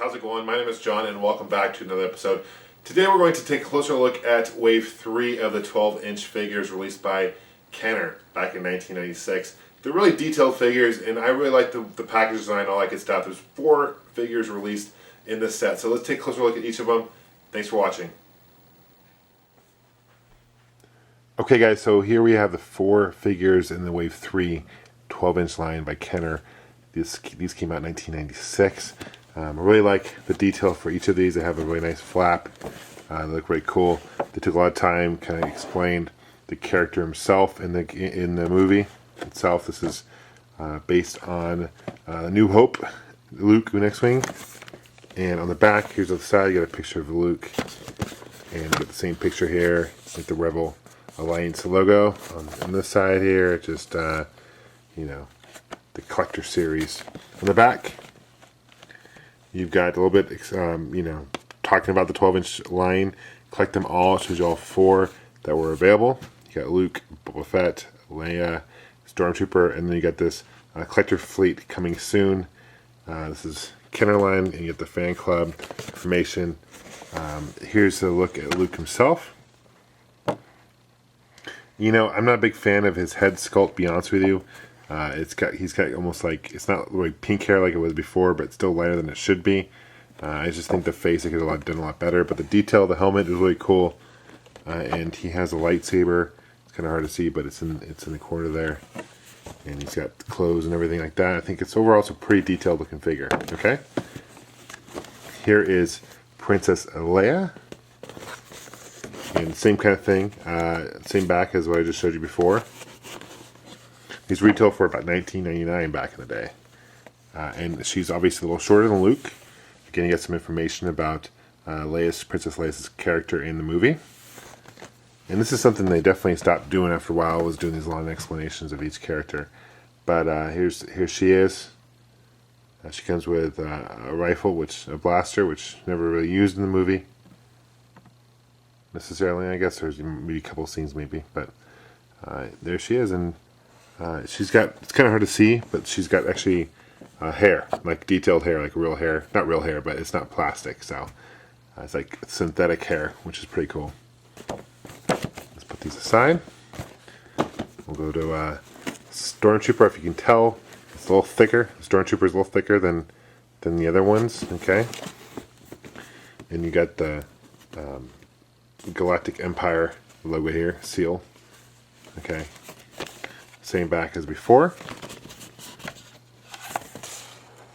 how's it going? My name is John and welcome back to another episode. Today we're going to take a closer look at Wave 3 of the 12-inch figures released by Kenner back in 1996. They're really detailed figures and I really like the package design, all that good stuff. There's 4 figures released in this set, so let's take a closer look at each of them. Thanks for watching. Okay guys, so here we have the 4 figures in the Wave 3 12-inch line by Kenner. These came out in 1996. I really like the detail for each of these. They have a really nice flap. They look really cool. They took a lot of time, kind of explained the character himself in the movie itself. This is based on New Hope, Luke X-Wing. And on the back, here's the side, you got a picture of Luke. And you got the same picture here with the Rebel Alliance logo. On this side here, just, you know, the collector series. On the back, you've got a little bit, you know, talking about the 12-inch line. Collect them all. It shows you all 4 that were available. You got Luke, Bubba Fett, Leia, Stormtrooper, and then you got this collector fleet coming soon. This is Kenner line, and you get the fan club information. Here's a look at Luke himself. You know, I'm not a big fan of his head sculpt, to be honest with you. He's got almost like, it's not really pink hair like it was before, but it's still lighter than it should be. I just think the face could have done a lot better, but the detail of the helmet is really cool. And he has a lightsaber. It's kind of hard to see, but it's in the corner there. And he's got the clothes and everything like that. I think it's overall a pretty detailed looking figure. Okay. Here is Princess Leia. And same kind of thing. Same back as what I just showed you before. These retail for about $19.99 back in the day. And she's obviously a little shorter than Luke. Again, you get some information about Princess Leia's character in the movie. And this is something they definitely stopped doing after a while, was doing these long explanations of each character. But here she is. She comes with a rifle, a blaster, which never really used in the movie. Necessarily, I guess. There's maybe a couple scenes maybe. But there she is, and she's got, it's kind of hard to see, but she's got actually hair, like detailed hair, like real hair. Not real hair, but it's not plastic, so it's like synthetic hair, which is pretty cool. Let's put these aside. We'll go to Stormtrooper. If you can tell, it's a little thicker. Stormtrooper is a little thicker than the other ones, okay? And you got the Galactic Empire logo here, seal. Okay. Same back as before.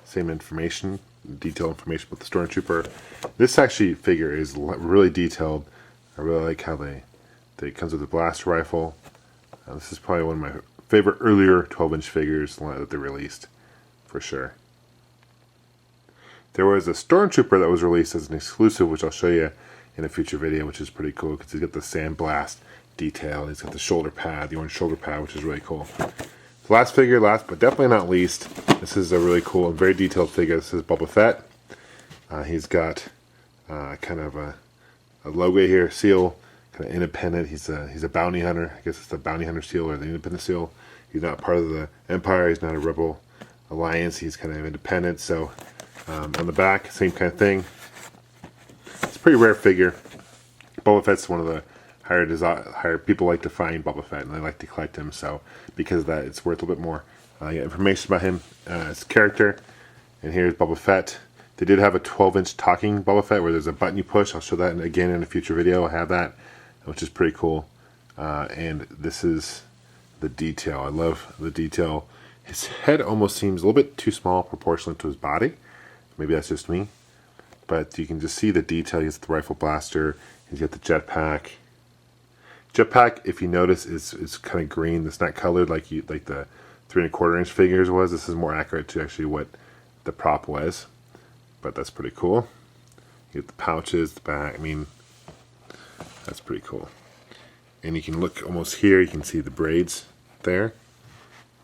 Same information, detailed information about the Stormtrooper. This actually figure is really detailed. I really like how it comes with a blaster rifle. This is probably one of my favorite earlier 12-inch figures that they released, for sure. There was a Stormtrooper that was released as an exclusive, which I'll show you in a future video, which is pretty cool because he's got the sandblast detail. He's got the shoulder pad, the orange shoulder pad, which is really cool. The last figure, but definitely not least, this is a really cool and very detailed figure. This is Bubba Fett. He's got kind of a logo here, seal, kind of independent. He's a bounty hunter. I guess it's the bounty hunter seal or the independent seal. He's not part of the Empire. He's not a Rebel Alliance. He's kind of independent. So on the back, same kind of thing. It's a pretty rare figure. Bubba Fett's one of the higher people like to find Bubba Fett, and they like to collect him. So because of that, it's worth a little bit more. You get information about him, his character, and here's Bubba Fett. They did have a 12-inch talking Bubba Fett where there's a button you push. I'll show that again in a future video. I have that, which is pretty cool. And this is the detail. I love the detail. His head almost seems a little bit too small proportionally to his body. Maybe that's just me. But you can just see the detail. He's got the rifle blaster. He's got the jetpack. Jetpack, if you notice, is kind of green. It's not colored like the 3 1/4 inch figures was. This is more accurate to actually what the prop was. But that's pretty cool. You get the pouches, the back. I mean, that's pretty cool. And you can look almost here. You can see the braids there.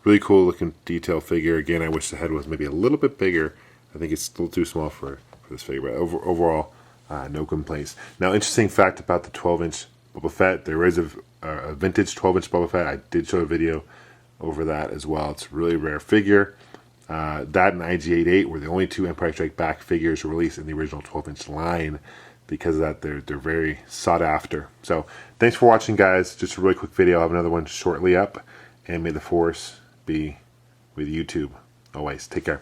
Really cool looking detail figure. Again, I wish the head was maybe a little bit bigger. I think it's still too small for this figure. But overall, no complaints. Now, interesting fact about the 12-inch Bubba Fett. There is a vintage 12-inch Bubba Fett. I did show a video over that as well. It's a really rare figure. That and IG-88 were the only two Empire Strikes Back figures released in the original 12-inch line. Because of that, they're very sought after. So thanks for watching, guys. Just a really quick video. I'll have another one shortly up. And may the Force be with YouTube always. Take care.